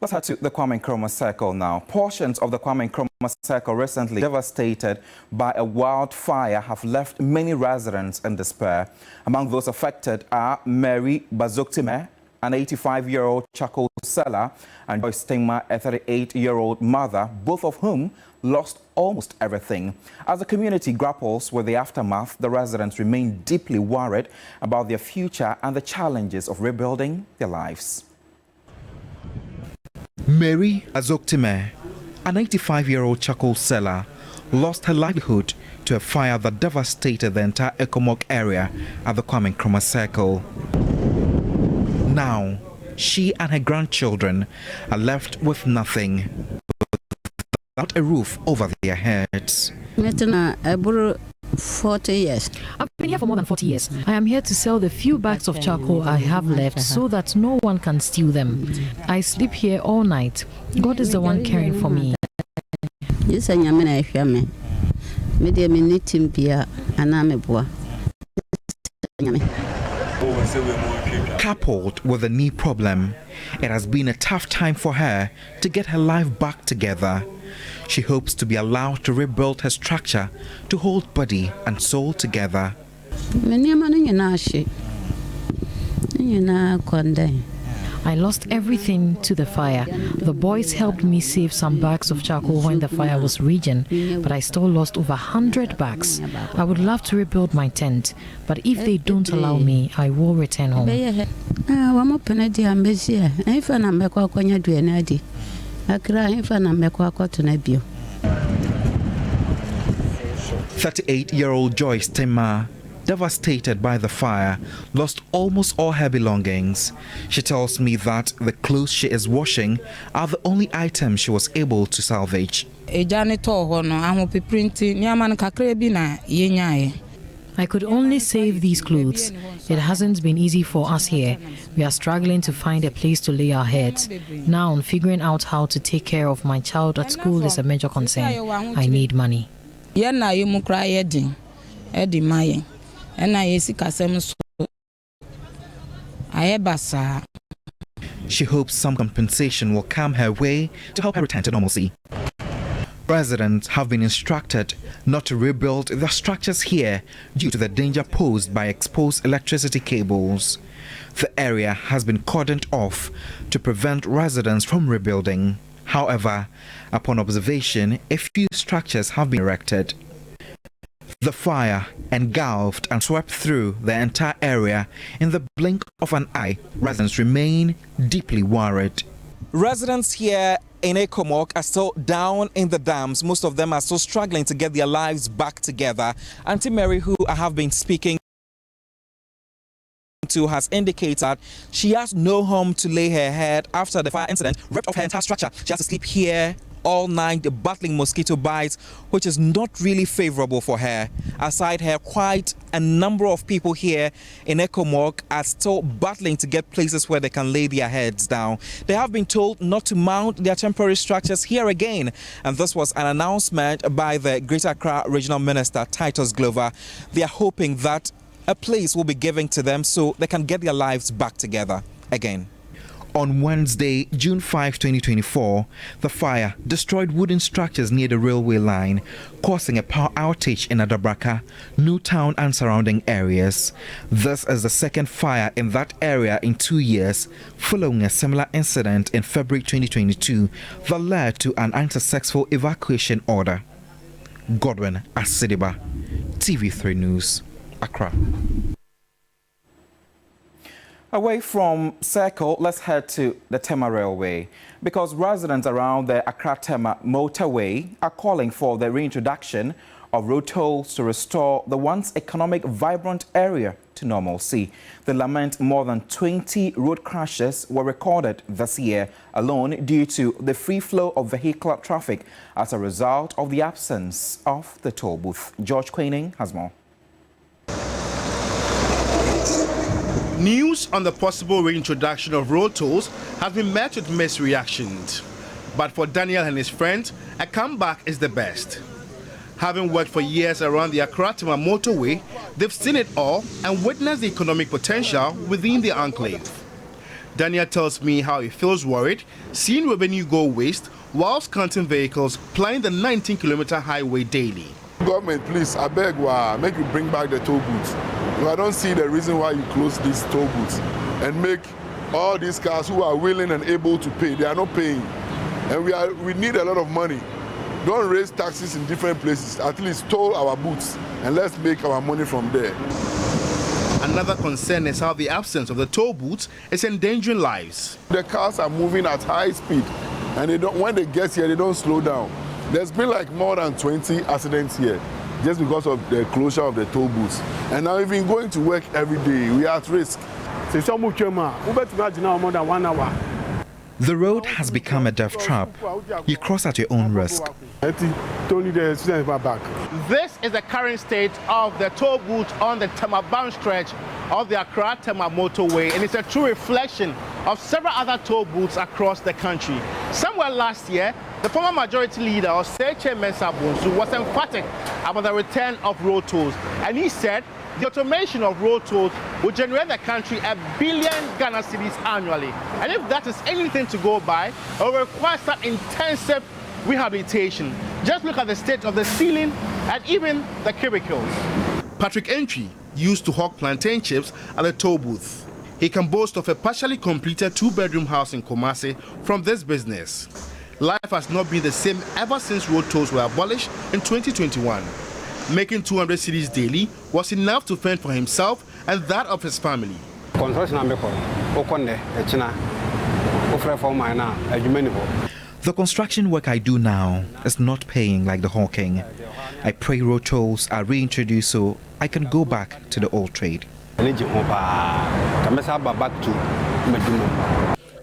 Let's head to the Kwame Nkrumah Circle now. Portions of the Kwame Nkrumah Circle recently devastated by a wildfire have left many residents in despair. Among those affected are Mary Bazoktime, an 85-year-old charcoal seller, and Joyce Stingma, a 38-year-old mother, both of whom lost almost everything. As the community grapples with the aftermath, the residents remain deeply worried about their future and the challenges of rebuilding their lives. Mary Bazoktime, a 95-year-old charcoal seller, lost her livelihood to a fire that devastated the entire Ekomok area at the Kwame Nkrumah Circle. Now, she and her grandchildren are left with nothing, without a roof over their heads. 40 years. I've been here for more than 40 years. I am here to sell the few bags of charcoal I have left so that no one can steal them. I sleep here all night. God is the one caring for me. Coupled with a knee problem, it has been a tough time for her to get her life back together. She hopes to be allowed to rebuild her structure to hold body and soul together. I lost everything to the fire. The boys helped me save some bags of charcoal when the fire was raging, but I still lost over 100 bags. I would love to rebuild my tent, but if they don't allow me, I will return home. 38-year-old Joyce Stingma, devastated by the fire, lost almost all her belongings. She tells me that the clothes she is washing are the only items she was able to salvage. I could only save these clothes. It hasn't been easy for us here. We are struggling to find a place to lay our heads. Now, figuring out how to take care of my child at school is a major concern. I need money. She hopes some compensation will come her way to help her return to normalcy. Residents have been instructed not to rebuild their structures here due to the danger posed by exposed electricity cables. The area has been cordoned off to prevent residents from rebuilding. However, upon observation, a few structures have been erected. The fire engulfed and swept through the entire area in the blink of an eye. Residents remain deeply worried. Residents here in Ekomok are still down in the dams. Most of them are still struggling to get their lives back together. Auntie Mary, who I have been speaking to, has indicated that she has no home to lay her head after the fire incident ripped off her entire structure. She has to sleep here all night, battling mosquito bites, which is not really favorable for her. Aside her, quite a number of people here in Ekomok are still battling to get places where they can lay their heads down. They have been told not to mount their temporary structures here again, and this was an announcement by the Greater Accra Regional Minister Titus Glover. They are hoping that a place will be given to them so they can get their lives back together again. On Wednesday, June 5, 2024, the fire destroyed wooden structures near the railway line, causing a power outage in Adabraka, Newtown and surrounding areas. This is the second fire in that area in 2 years, following a similar incident in February 2022 that led to an unsuccessful evacuation order. Godwin Asidiba, TV3 News, Accra. Away from Circle, let's head to the Tema Railway, because residents around the Accra-Tema motorway are calling for the reintroduction of road tolls to restore the once economic, vibrant area to normalcy. They lament more than 20 road crashes were recorded this year alone due to the free flow of vehicular traffic as a result of the absence of the toll booth. George Quaining has more. News on the possible reintroduction of road tolls has been met with mixed reactions. But for Daniel and his friends, a comeback is the best. Having worked for years around the Accra-Tema motorway, they've seen it all and witnessed the economic potential within the enclave. Daniel tells me how he feels worried seeing revenue go waste whilst counting vehicles plying the 19-kilometer highway daily. Government, please, I beg, make you bring back the toll booths. I don't see the reason why you close these toll booths and make all these cars who are willing and able to pay, they are not paying. And we need a lot of money. Don't raise taxes in different places, at least toll our booths and let's make our money from there. Another concern is how the absence of the toll booths is endangering lives. The cars are moving at high speed and when they get here, they don't slow down. There's been like more than 20 accidents here just because of the closure of the toll booths. And now even going to work every day, we are at risk. The road has become a death trap. You cross at your own risk. This is the current state of the toll booth on the Tema-bound stretch of the Accra-Tema motorway, and it's a true reflection of several other toll booths across the country. Somewhere last year, the former majority leader, Oseche Mensah Bonsu, was emphatic about the return of road tolls, and he said the automation of road tolls will generate the country $1 billion Ghana cedis annually. And if that is anything to go by, it will require some intensive rehabilitation. Just look at the state of the ceiling and even the cubicles. Patrick Entry used to hawk plantain chips at the toll booth. He can boast of a partially completed 2-bedroom house in Kumasi from this business. Life has not been the same ever since road tolls were abolished in 2021. Making 200 cedis daily was enough to fend for himself and that of his family. The construction work I do now is not paying like the hawking. I pray road tolls are reintroduced so I can go back to the old trade.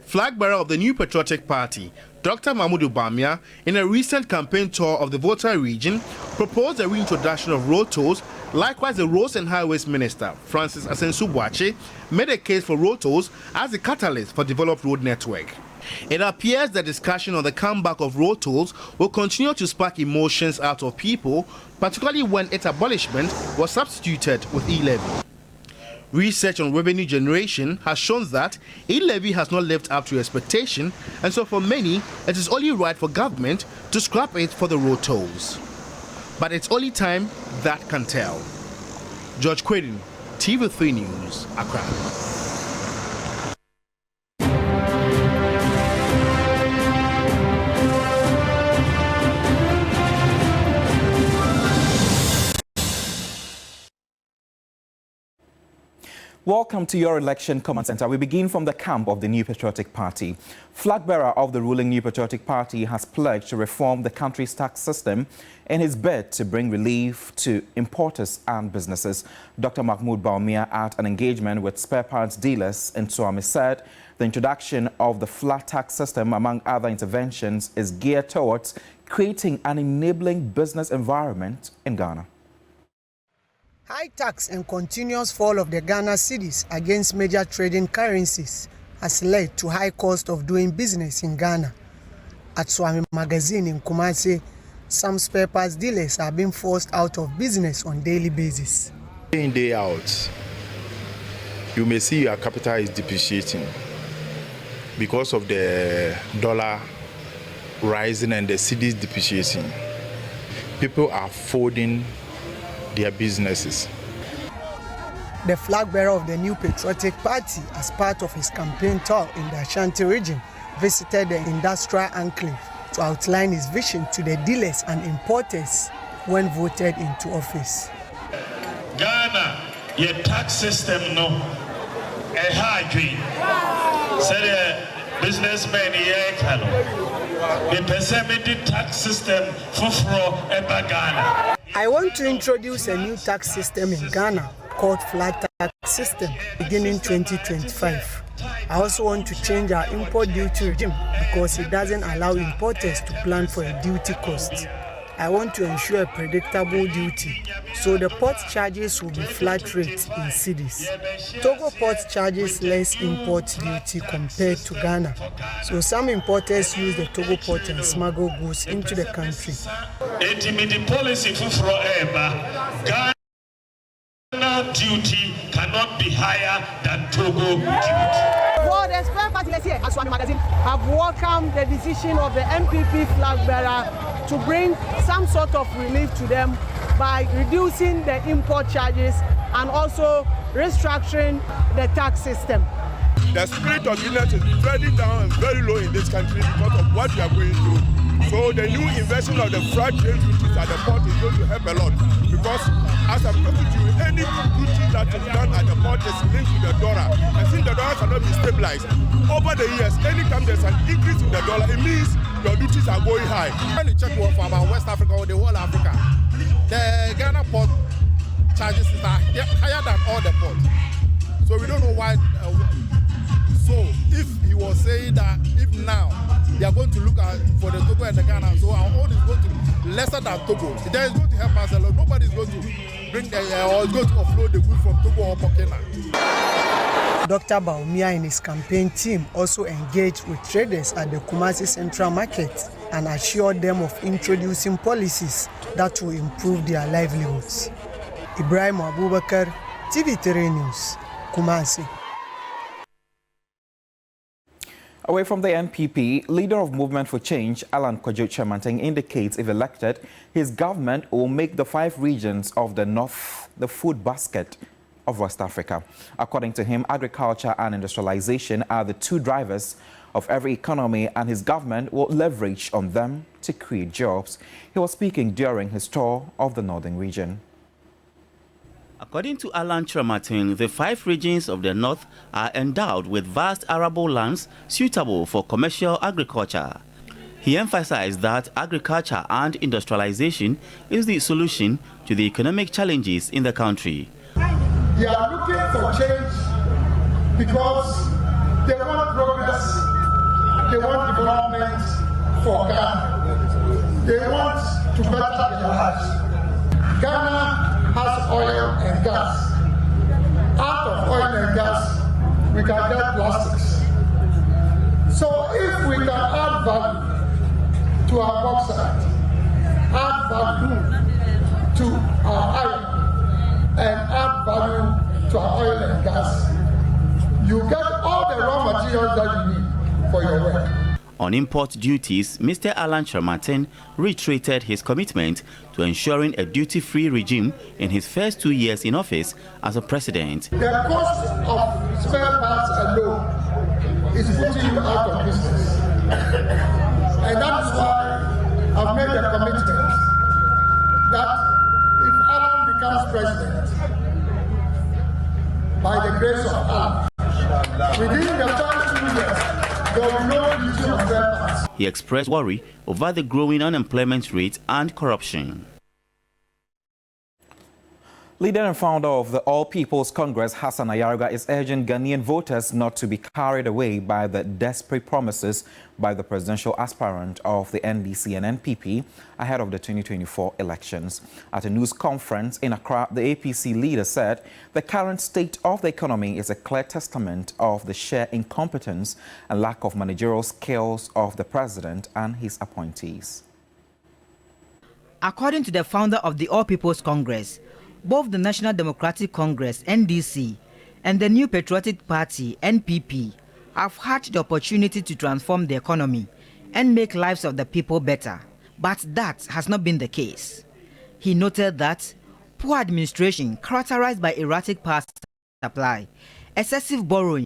Flag bearer of the New Patriotic Party, Dr. Mahmoud Bawumia, in a recent campaign tour of the Volta region, proposed the reintroduction of road tolls. Likewise, the Roads and Highways Minister, Francis Asensu-Boakye, made a case for road tolls as a catalyst for developed road network. It appears the discussion on the comeback of road tolls will continue to spark emotions out of people, particularly when its abolishment was substituted with e-levy. Research on revenue generation has shown that e-levy has not lived up to expectation, and so for many, it is only right for government to scrap it for the road tolls. But it's only time that can tell. George Quaden, TV3 News, Accra. Welcome to your election command center. We begin from the camp of the New Patriotic Party. Flag bearer of the ruling New Patriotic Party has pledged to reform the country's tax system in his bid to bring relief to importers and businesses. Dr. Mahmoud Bawumia, at an engagement with spare parts dealers in Suame, said the introduction of the flat tax system, among other interventions, is geared towards creating an enabling business environment in Ghana. High tax and continuous fall of the Ghana cedis against major trading currencies has led to high cost of doing business in Ghana. At Suame Magazine in Kumasi, some spare parts dealers are being forced out of business on daily basis. Day in, day out, you may see your capital is depreciating because of the dollar rising and the cedis depreciating. People are folding their businesses. The flag bearer of the New Patriotic Party, as part of his campaign tour in the Ashanti region, visited the industrial enclave to outline his vision to the dealers and importers when voted into office. Ghana, your tax system no, a high dream. Say the businessmen here can. The percentage tax system for Ghana. I want to introduce a new tax system in Ghana called flat tax system beginning 2025. I also want to change our import duty regime because it doesn't allow importers to plan for a duty cost. I want to ensure a predictable duty, so the port charges will be flat rate in cedis. Togo port charges less import duty compared to Ghana, so some importers use the Togo port and smuggle goods into the country. Policy Ghana duty cannot be higher than Togo duty. For the spare Swami magazine have welcomed the decision of the MPP flag bearer to bring some sort of relief to them by reducing the import charges and also restructuring the tax system. The spirit of unity is very down and very low in this country because of what we are going through. So the new invention of the freight rate duties at the port is going to help a lot, because as I'm talking to you, any duty that is done at the port is linked to the dollar. And since the dollar cannot be stabilized, over the years, anytime there's an increase in the dollar, it means your duties are going high. When you check for about West Africa or the whole Africa, the Ghana port charges are higher than all the ports. So we don't know why. So if he was saying that if now they are going to look at for the Togo and the Ghana, so our own is going to be lesser than Togo, then it's going to help us a lot. Nobody is going to bring the or is going to offload the goods from Togo or Burkina. Dr. Baumia and his campaign team also engaged with traders at the Kumasi Central Market and assured them of introducing policies that will improve their livelihoods. Ibrahim Abubakar, TV3 News, Kumasi. Away from the NPP, leader of Movement for Change, Alan Kwadwo Kyerematen, indicates if elected, his government will make the 5 regions of the North the food basket of West Africa. According to him, agriculture and industrialization are the 2 drivers of every economy, and his government will leverage on them to create jobs. He was speaking during his tour of the northern region. According to Alan Kyerematen, the 5 regions of the north are endowed with vast arable lands suitable for commercial agriculture. He emphasized that agriculture and industrialization is the solution to the economic challenges in the country. They are looking for change because they want progress, they want development for Ghana. They want to better their lives. Ghana has oil and gas. Out of oil and gas, we can get plastics. So if we can add value to our bauxite, add value to our iron, and add value to our oil and gas, you get all the raw materials that you need for your work. On import duties, Mr. Alan Kyerematen reiterated his commitment to ensuring a duty-free regime in his first 2 years in office as a president. The cost of spare parts alone is putting you out of business. And that is why I've made a commitment that if Alan becomes president, by the grace of Allah, within the first 2 years, there will be no duty of spare parts. He expressed worry over the growing unemployment rate and corruption. Leader and founder of the All People's Congress, Hassan Ayaruga, is urging Ghanaian voters not to be carried away by the desperate promises by the presidential aspirant of the NDC and NPP ahead of the 2024 elections. At a news conference in Accra, the APC leader said the current state of the economy is a clear testament of the sheer incompetence and lack of managerial skills of the president and his appointees. According to the founder of the All People's Congress, both the National Democratic Congress, NDC, and the New Patriotic Party, NPP, have had the opportunity to transform the economy and make lives of the people better. But that has not been the case. He noted that poor administration characterized by erratic power supply, excessive borrowing,